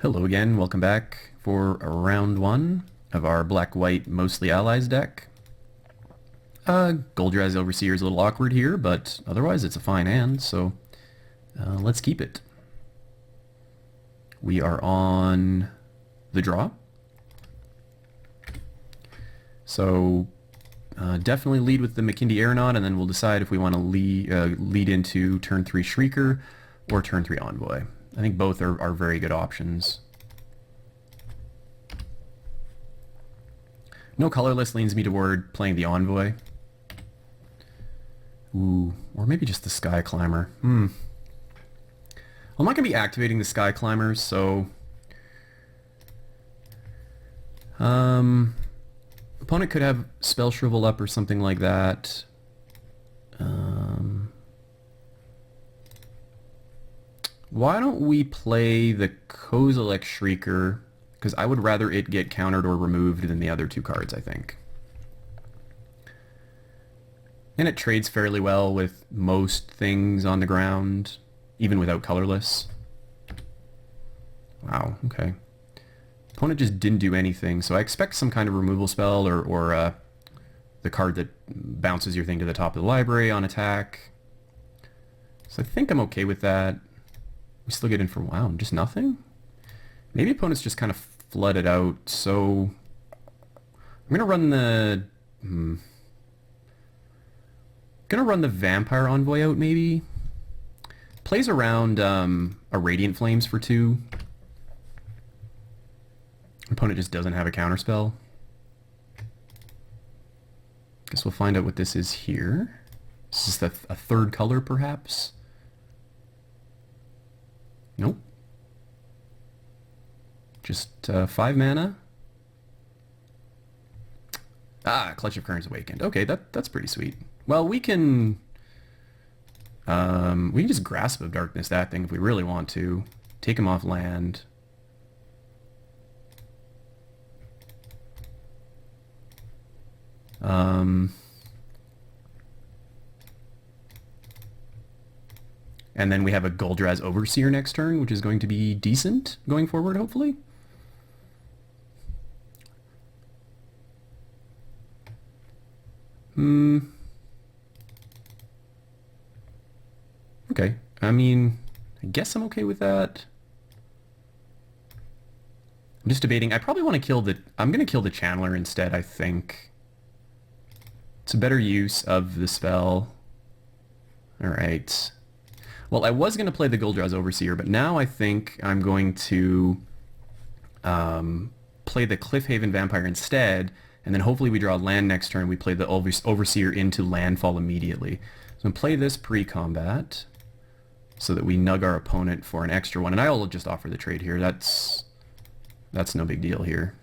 Hello again, welcome back for round one of our black-white mostly allies deck. Goldraz Overseer is a little awkward here, but otherwise it's a fine hand, so let's keep it. We are on the draw. So definitely lead with the McKindy Aeronaut, and then we'll decide if we want to lead into turn 3 Shrieker or turn 3 Envoy. I think both are very good options. No colorless leans me toward playing the Envoy. Ooh, or maybe just the Sky Climber. I'm not going to be activating the Sky Climbers, so... opponent could have Spell Shrivel up or something like that. Why don't we play the Kozilek Shrieker, because I would rather it get countered or removed than the other two cards, I think. And it trades fairly well with most things on the ground, even without colorless. Wow, okay. Opponent just didn't do anything, so I expect some kind of removal spell or the card that bounces your thing to the top of the library on attack. So I think I'm okay with that. We still get in for, wow, just nothing? Maybe opponent's just kind of flooded out, so... I'm gonna run the... Gonna run the Vampire Envoy out, maybe? Plays around a Radiant Flames for 2. Opponent just doesn't have a counterspell. Guess we'll find out what this is here. Is this a third color, perhaps? Nope. Just 5 mana. Ah, Clutch of Currents Awakened. Okay, that's pretty sweet. Well, we can just Grasp of Darkness that thing if we really want to. Take him off land. And then we have a Goldraz Overseer next turn, which is going to be decent going forward, hopefully. Okay, I mean, I guess I'm okay with that. I'm just debating. I probably want to kill the... I'm going to kill the Channeler instead, I think. It's a better use of the spell. Alright. Well, I was going to play the Goldraz Overseer, but now I think I'm going to play the Cliffhaven Vampire instead, and then hopefully we draw land next turn. We play the Overseer into landfall immediately. So I'm going to play this pre-combat so that we nug our opponent for an extra one. And I'll just offer the trade here. That's no big deal here.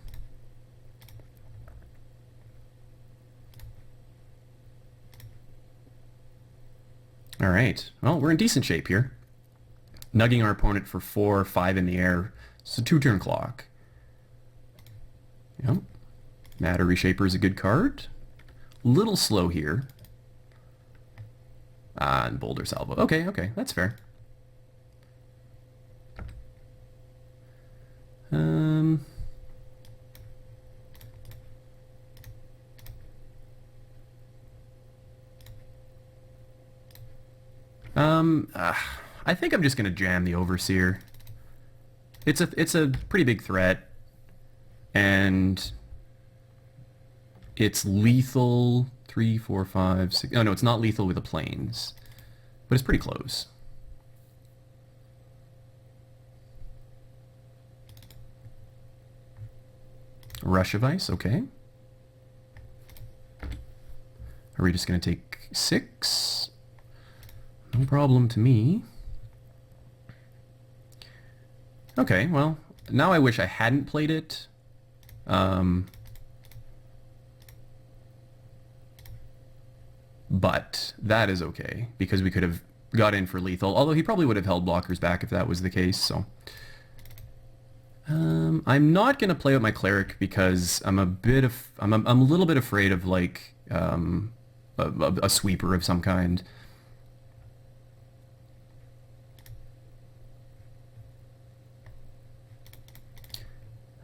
Alright, well, we're in decent shape here. Nugging our opponent for 4 or 5 in the air. It's a 2-turn clock. Yep. Matter Reshaper is a good card. Little slow here. And Boulder Salvo. Okay, that's fair. I think I'm just gonna jam the Overseer. It's a pretty big threat, and it's lethal 3, 4, 5, 6. Oh no, it's not lethal with the planes, but it's pretty close. Rush of Ice, okay. Are we just gonna take 6? No problem to me. Okay, well, now I wish I hadn't played it. But that is okay, because we could have got in for lethal, although he probably would have held blockers back if that was the case, so... I'm not going to play with my Cleric because I'm a little bit afraid of, like, a sweeper of some kind.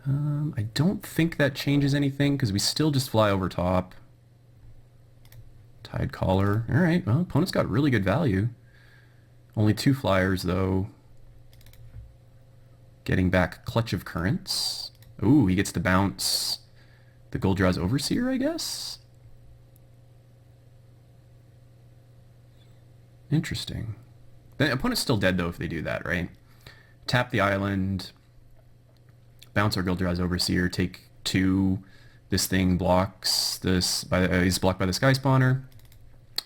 I don't think that changes anything because we still just fly over top. Tide Collar. Alright, well, opponent's got really good value. Only 2 flyers, though. Getting back Clutch of Currents. Ooh, he gets to bounce the Goldraw's Overseer, I guess? Interesting. The opponent's still dead, though, if they do that, right? Tap the island, bounce our Goldraw's Overseer, take 2. This thing blocks this, he's blocked by the Sky Spawner.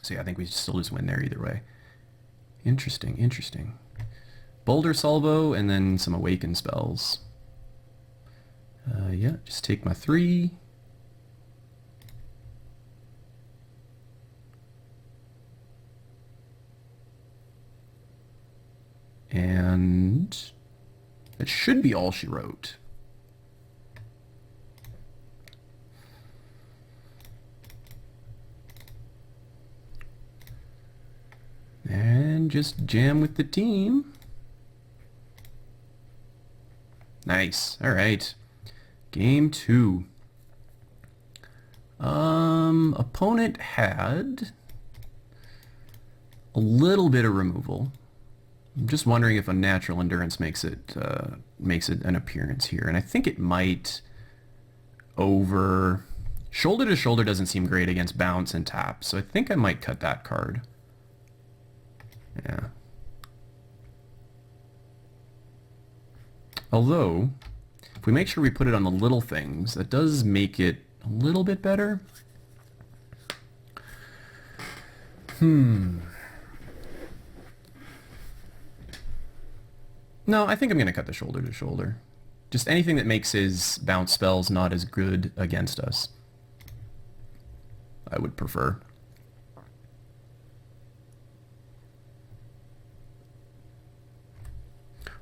So yeah, I think we still just win there either way. Interesting, interesting. Boulder Salvo, and then some Awaken spells. Yeah, just take my 3. And that should be all she wrote. And just jam with the team. Nice. All right. Game 2. Opponent had a little bit of removal. I'm just wondering if Unnatural Endurance makes it an appearance here, and I think it might. Over Shoulder to Shoulder doesn't seem great against bounce and tap, so I think I might cut that card. Yeah. Although, if we make sure we put it on the little things, that does make it a little bit better. No, I think I'm going to cut the Shoulder to Shoulder. Just anything that makes his bounce spells not as good against us, I would prefer.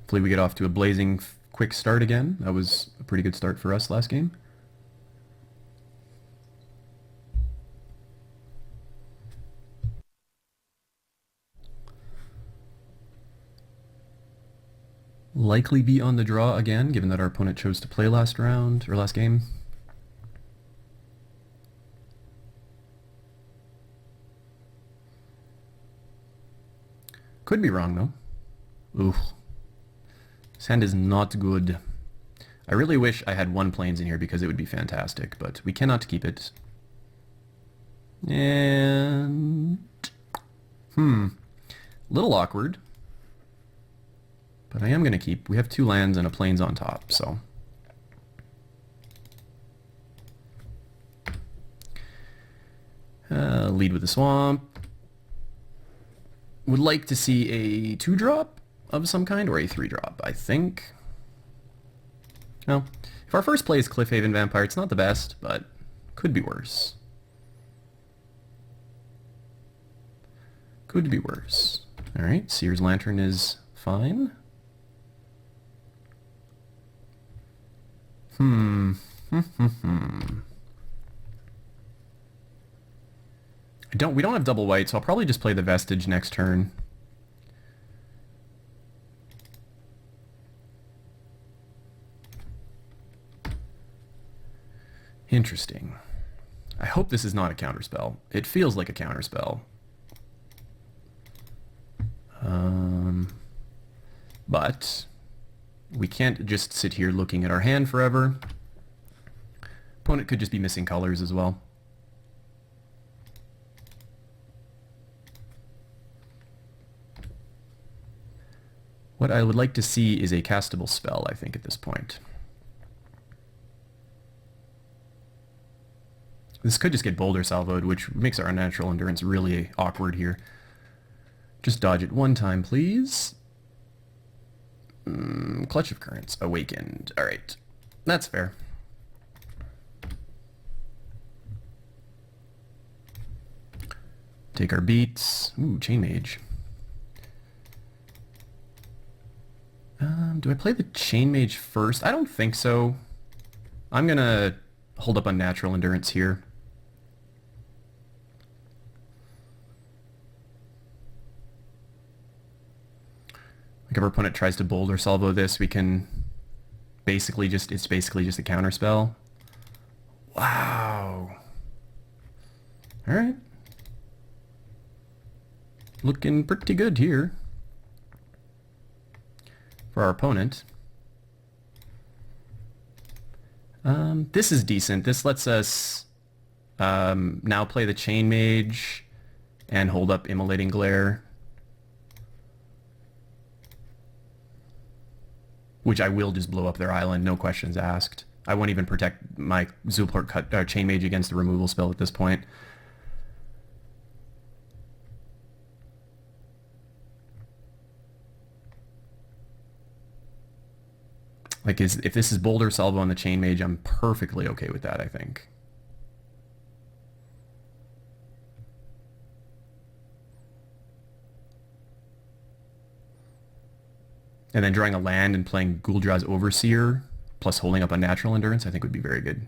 Hopefully we get off to a blazing quick start again. That was a pretty good start for us last game. Likely be on the draw again, given that our opponent chose to play last round, or last game. Could be wrong, though. Ooh. This hand is not good. I really wish I had 1 Plains in here because it would be fantastic, but we cannot keep it. And... little awkward. But I am going to keep. We have 2 lands and a Plains on top, so... lead with the Swamp. Would like to see a 2-drop of some kind, or a 3-drop, I think. No. If our first play is Cliffhaven Vampire, it's not the best, but could be worse. Could be worse. Alright, Seer's Lantern is fine. We don't have double white, so I'll probably just play the Vestige next turn. Interesting. I hope this is not a counterspell. It feels like a counterspell. But we can't just sit here looking at our hand forever. Opponent could just be missing colors as well. What I would like to see is a castable spell, I think, at this point. This could just get Boulder Salvoed, which makes our Unnatural Endurance really awkward here. Just dodge it 1 time, please. Clutch of Currents, Awakened. Alright, that's fair. Take our beats. Ooh, Chain Mage. Do I play the Chain Mage first? I don't think so. I'm gonna hold up Unnatural Endurance here. Like if our opponent tries to Boulder Salvo this, we can It's basically just a counter spell. Wow. All right. Looking pretty good here for our opponent. This is decent. This lets us now play the Chain Mage and hold up Immolating Glare, which I will just blow up their island, no questions asked. I won't even protect my Zulport Chain Mage against the removal spell at this point. Like, if this is Boulder Salvo on the Chain Mage, I'm perfectly okay with that, I think. And then drawing a land and playing Guldra's Overseer, plus holding up Unnatural Endurance, I think would be very good.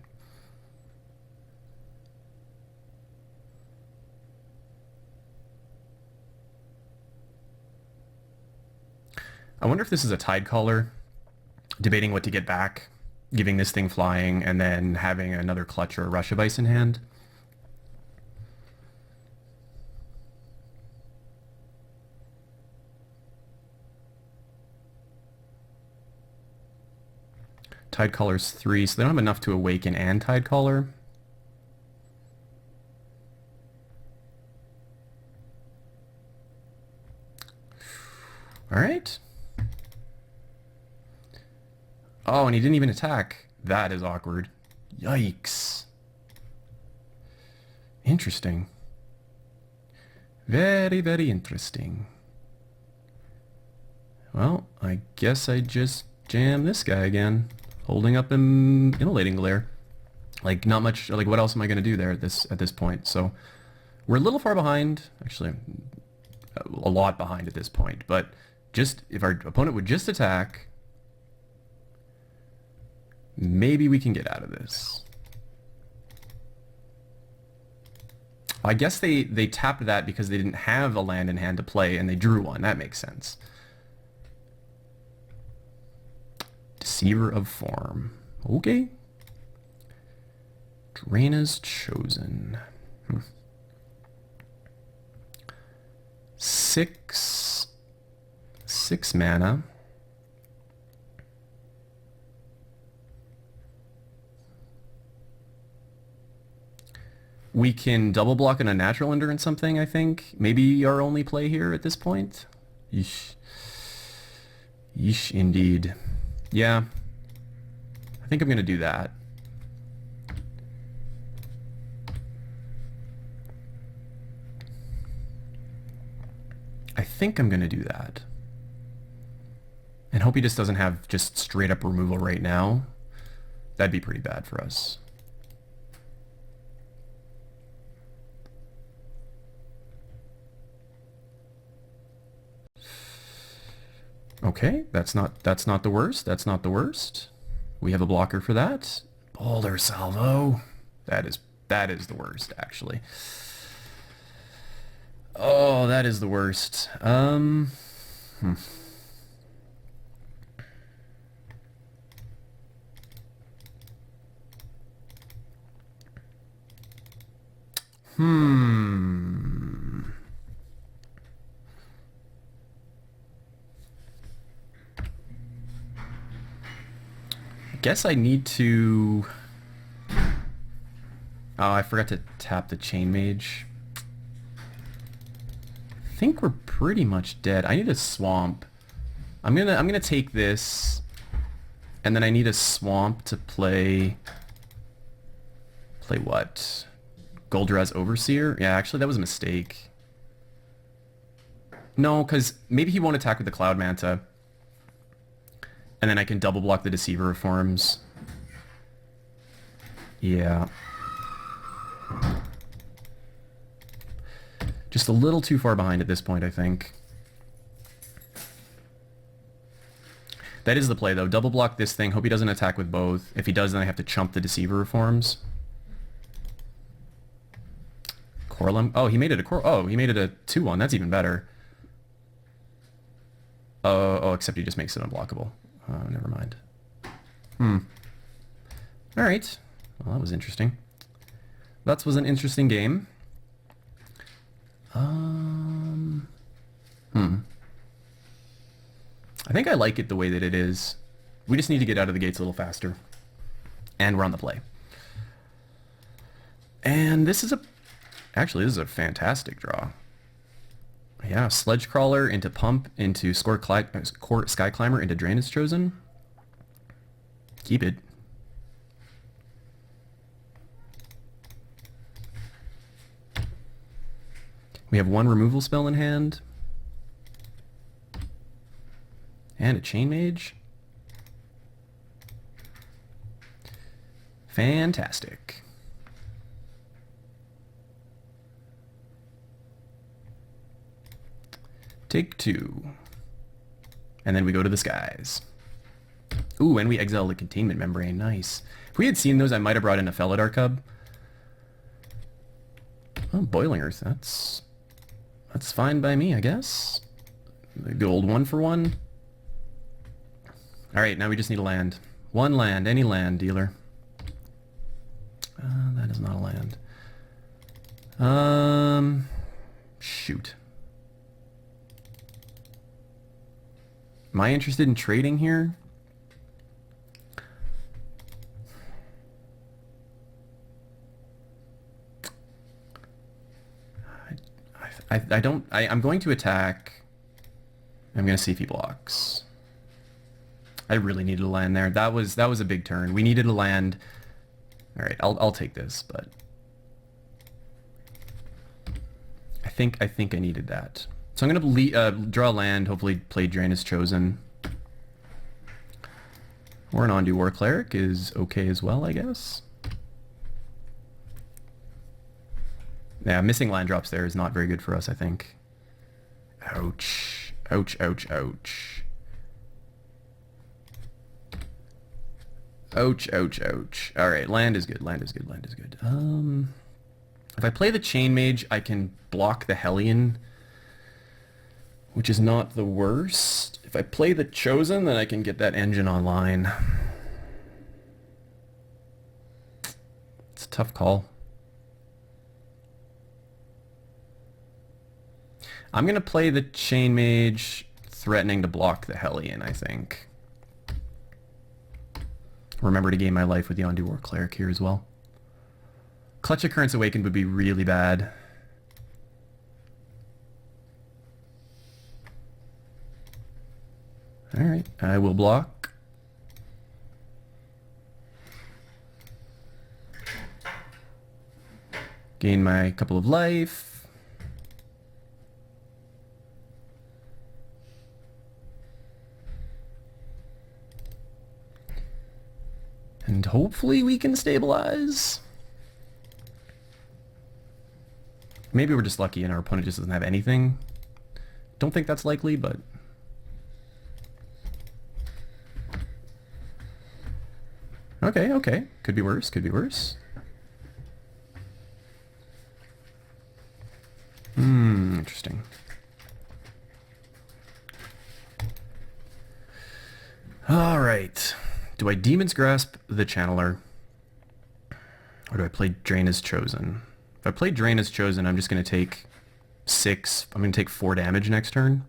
I wonder if this is a Tidecaller. Debating what to get back, giving this thing flying, and then having another Clutch or a Rush of Ice in hand. Tidecaller's 3, so they don't have enough to Awaken and Tidecaller. All right. Oh, and he didn't even attack. That is awkward. Yikes. Interesting. Very, very interesting. Well, I guess I just jam this guy again. Holding up Immolating Glare. Like, not much, like, what else am I going to do there at this point? So, we're a little far behind. Actually, a lot behind at this point. But just, if our opponent would just attack, maybe we can get out of this. I guess they tapped that because they didn't have a land in hand to play, and they drew one. That makes sense. Deceiver of Form. Okay. Draina's Chosen. 6 mana. We can double block an Unnatural Endurance something, I think. Maybe our only play here at this point. Yeesh. Yeesh, indeed. Yeah. I think I'm going to do that. I think I'm going to do that. And hope he just doesn't have just straight up removal right now. That'd be pretty bad for us. Okay, that's not the worst. That's not the worst. We have a blocker for that. Boulder Salvo. That is the worst, actually. Oh, that is the worst. I guess I need to... Oh, I forgot to tap the Chain Mage. I think we're pretty much dead. I need a swamp. I'm gonna take this, and then I need a swamp to play... Play what? Guldra's Overseer? Yeah, actually that was a mistake. No, because maybe he won't attack with the Cloud Manta. And then I can double block the Deceiver of Forms. Yeah. Just a little too far behind at this point, I think. That is the play, though. Double block this thing. Hope he doesn't attack with both. If he does, then I have to chump the Deceiver of Forms. Corlum. Oh, he made it a 2-1. That's even better. Oh, except he just makes it unblockable. Oh, never mind. Alright. Well, that was interesting. That was an interesting game. I think I like it the way that it is. We just need to get out of the gates a little faster. And we're on the play. And this is a... Actually, this is a fantastic draw. Yeah, Sledge Crawler into Pump, into Sky Climber, into Drain is chosen. Keep it. We have one removal spell in hand. And a Chain Mage. Fantastic. Take two. And then we go to the skies. Ooh, and we exile the Containment Membrane. Nice. If we had seen those, I might have brought in a Felidar Cub. Oh, Boiling Earth. That's fine by me, I guess. The gold 1-for-1. Alright, now we just need a land. One land, any land, dealer. That is not a land. Shoot. Am I interested in trading here? I'm going to attack. I'm going to see if he blocks. I really needed a land there. That was a big turn. We needed a land. All right, I'll take this, but I think I needed that. So I'm going to draw a land, hopefully play Drain is chosen. Or an Ondu War Cleric is okay as well, I guess. Yeah, missing land drops there is not very good for us, I think. Ouch. Ouch, ouch, ouch. Ouch, ouch, ouch. Alright, land is good, land is good, land is good. If I play the Chain Mage, I can block the Hellion, which is not the worst. If I play the Chosen, then I can get that engine online. It's a tough call. I'm going to play the Chain Mage, threatening to block the Hellion, I think. Remember to gain my life with the Ondu War Cleric here as well. Clutch of Currents Awakened would be really bad. Alright, I will block. Gain my couple of life. And hopefully we can stabilize. Maybe we're just lucky and our opponent just doesn't have anything. Don't think that's likely, but... Okay, okay. Could be worse, could be worse. Interesting. Alright. Do I Demon's Grasp the Channeler? Or do I play Drain is Chosen? If I play Drain is Chosen, I'm just going to take 6. I'm going to take 4 damage next turn.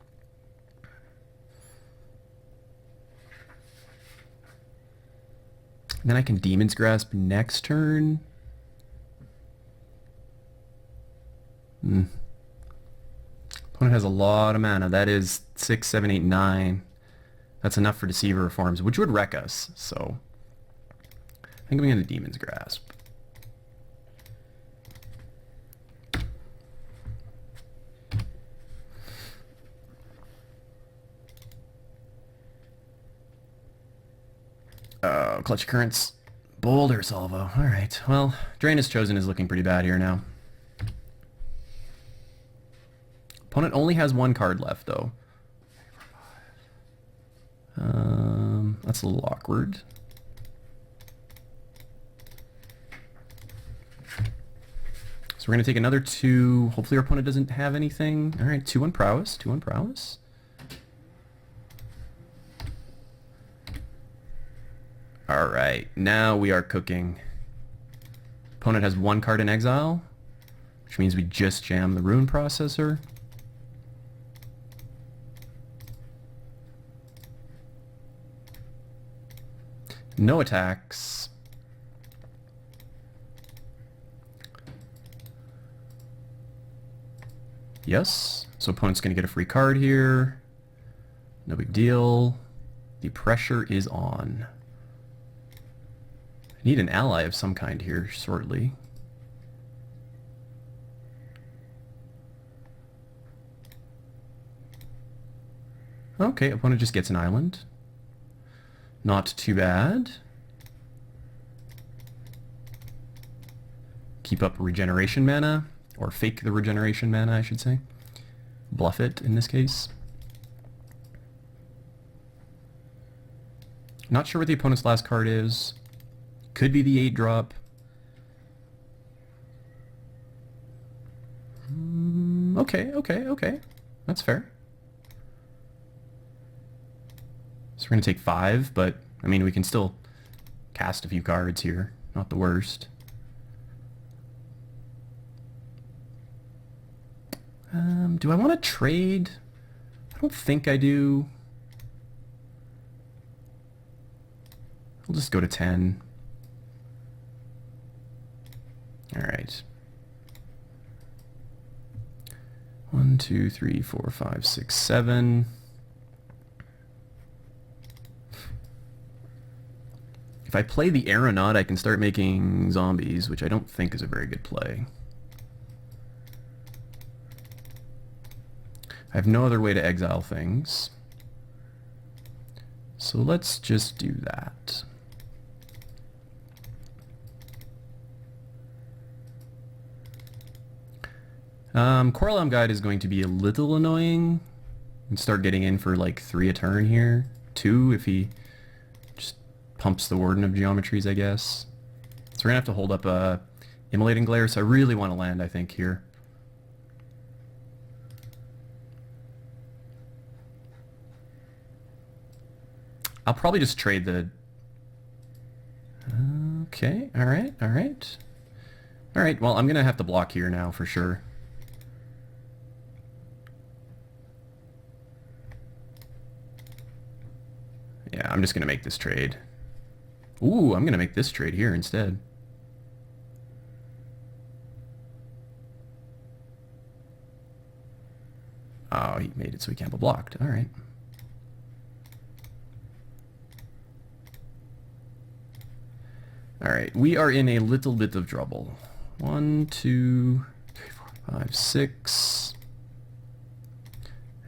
And then I can Demon's Grasp next turn. Opponent has a lot of mana. That is 6, 7, 8, 9. That's enough for Deceiver Reforms, which would wreck us, so... I think I'm going to Demon's Grasp. Clutch of Currents. Boulder Salvo. Alright, well, Drain is Chosen is looking pretty bad here now. Opponent only has 1 card left, though. That's a little awkward. So we're going to take another 2. Hopefully our opponent doesn't have anything. Alright, 2 on Prowess. 2 on Prowess. Alright, now we are cooking. Opponent has 1 card in exile, which means we just jam the Rune Processor. No attacks. Yes, so opponent's going to get a free card here. No big deal. The pressure is on. I need an ally of some kind here shortly. Okay, opponent just gets an island. Not too bad. Keep up regeneration mana, or fake the regeneration mana, I should say. Bluff it in this case. Not sure what the opponent's last card is. Could be the 8-drop. Okay. That's fair. So we're going to take 5, but, I mean, we can still cast a few cards here. Not the worst. Do I want to trade? I don't think I do. I'll just go to 10. Alright. 1, 2, 3, 4, 5, 6, 7. If I play the Aeronaut, I can start making zombies, which I don't think is a very good play. I have no other way to exile things. So let's just do that. Corallam Guide is going to be a little annoying. And start getting in for like 3 a turn here. 2 if he just pumps the Warden of Geometries, I guess. So we're gonna have to hold up a Immolating Glare, so I really want to land, I think, here. I'll probably just trade the... Okay, alright. Alright, well, I'm gonna have to block here now for sure. Yeah, I'm just gonna make this trade. Ooh, I'm gonna make this trade here instead. Oh, he made it so he can't be blocked. Alright. Alright, we are in a little bit of trouble. 1, 2, 3, 4, 5, 6.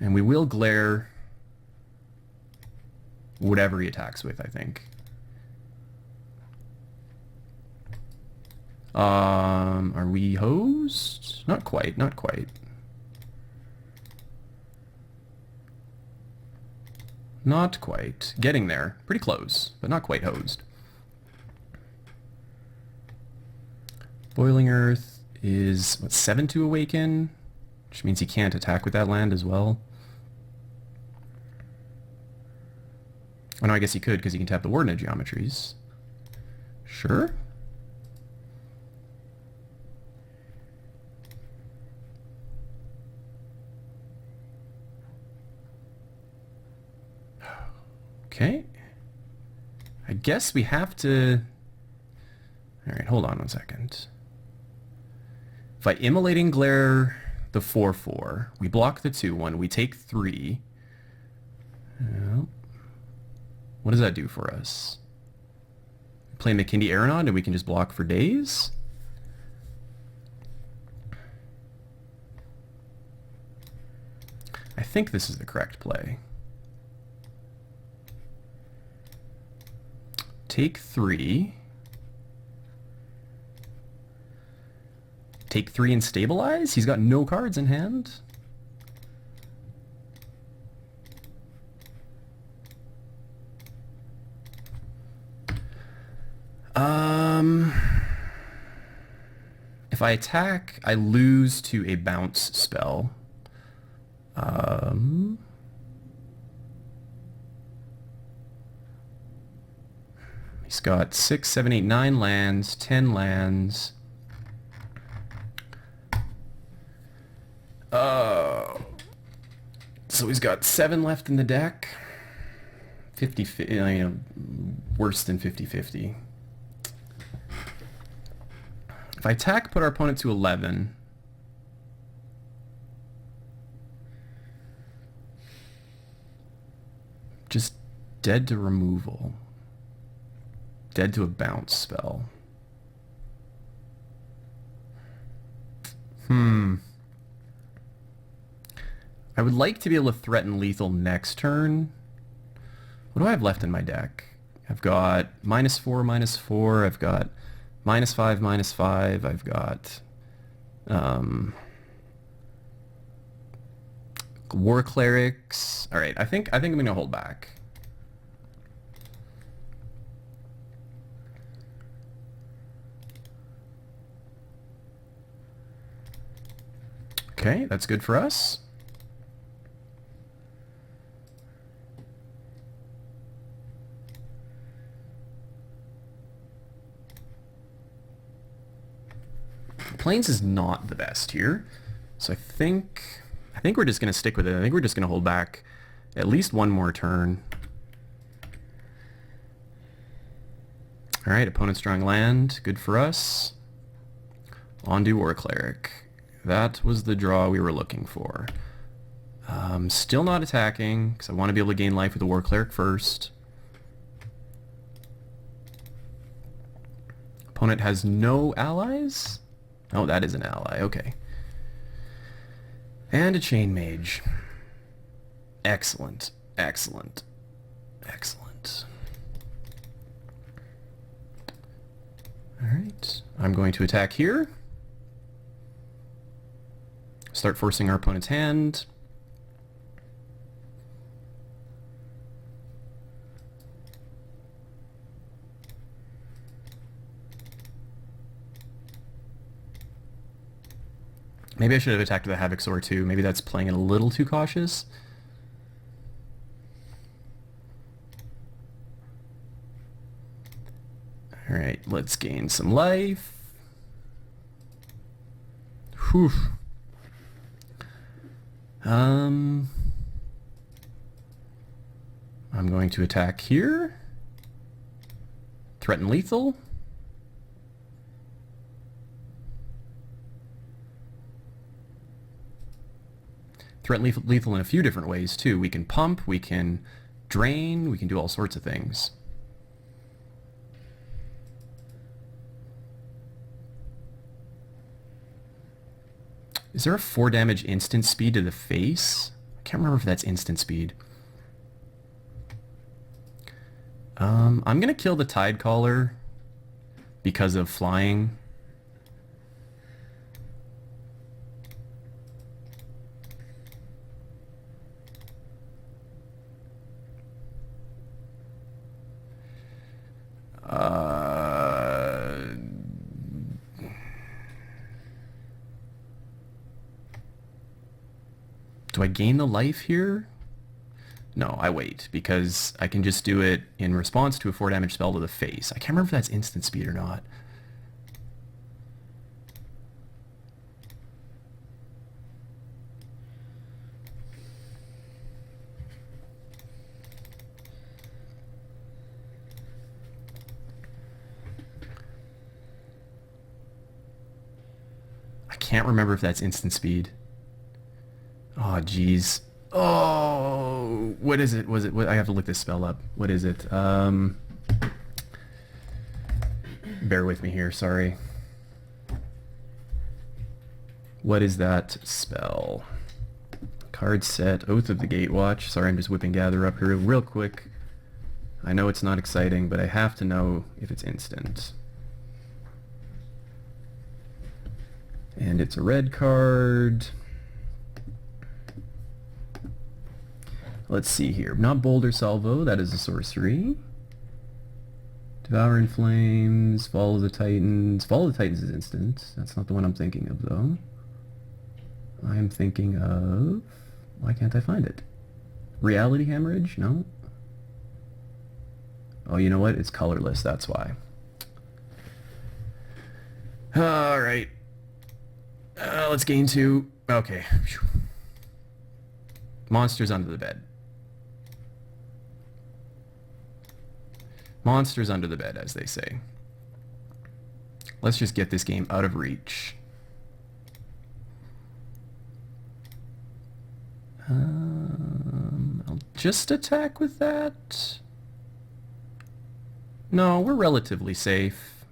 And we will glare whatever he attacks with, I think. Are we hosed? Not quite. Not quite. Getting there. Pretty close, but not quite hosed. Boiling Earth is, what, 7 to awaken? Which means he can't attack with that land as well. Oh no, I guess he could, because he can tap the Warden of Geometries. Sure. Okay. I guess we have to... Alright, hold on 1 second. If I Immolating Glare the 4/4, we block the 2/1, we take 3. What does that do for us? Play McKindy Aeronaut and we can just block for days? I think this is the correct play. Take 3. Take 3 and stabilize? He's got no cards in hand. If I attack, I lose to a bounce spell. Let me He's got 6, 7, 8, 9 lands, 10 lands. So he's got 7 left in the deck. 50, worse than 50-50. If I attack, put our opponent to 11. Just dead to removal. Dead to a bounce spell. I would like to be able to threaten lethal next turn. What do I have left in my deck? I've got -4, -4. I've got -5, -5. I've got War Clerics. All right, I think I'm gonna hold back. Okay, that's good for us. Plains is not the best here, so I think we're just gonna stick with it. I think we're just gonna hold back at least one more turn. All right, opponent's drawing land, good for us. On to War Cleric. That was the draw we were looking for. Still not attacking because I want to be able to gain life with the War Cleric first. Opponent has no allies? Oh, that is an ally, okay. And a Chain Mage. Excellent, excellent, excellent. Alright, I'm going to attack here. Start forcing our opponent's hand. Maybe I should have attacked with the Havoc Sword too. Maybe that's playing it a little too cautious. Alright, let's gain some life. Whew. I'm going to attack here. Threaten lethal. Threaten lethal in a few different ways too. We can pump, we can drain, we can do all sorts of things. Is there a 4 damage instant speed to the face? I can't remember if that's instant speed. I'm gonna kill the Tidecaller because of flying. Do I gain the life here? No, I wait, because I can just do it in response to a 4 damage spell to the face. I can't remember if that's instant speed or not. I can't remember if that's instant speed. Oh, jeez. Oh, what is it? I have to look this spell up. What is it? Bear with me here, sorry. What is that spell? Card set, Oath of the Gatewatch. Sorry, I'm just whipping Gather up here real quick. I know it's not exciting, but I have to know if it's instant. And it's a red card. Let's see here. Not Boulder Salvo, that is a sorcery. Devour in Flames, Fall of the Titans. Fall of the Titans is instant. That's not the one I'm thinking of, though. I am thinking of... Why can't I find it? Reality Hemorrhage? No. Oh, you know what? It's colorless, that's why. Alright. Let's gain 2. Okay. Monsters under the bed. Monsters under the bed, as they say. Let's just get this game out of reach. I'll just attack with that. No, we're relatively safe.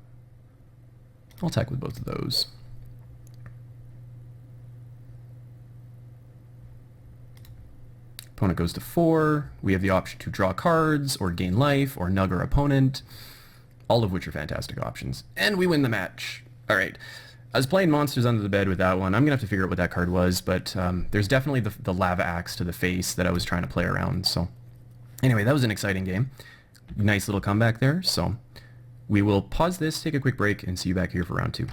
I'll attack with both of those. Opponent goes to 4. We have the option to draw cards, or gain life, or nug our opponent. All of which are fantastic options. And we win the match. Alright. I was playing Monsters Under the Bed with that one. I'm going to have to figure out what that card was, but there's definitely the lava axe to the face that I was trying to play around. So anyway, that was an exciting game. Nice little comeback there. So we will pause this, take a quick break, and see you back here for round 2.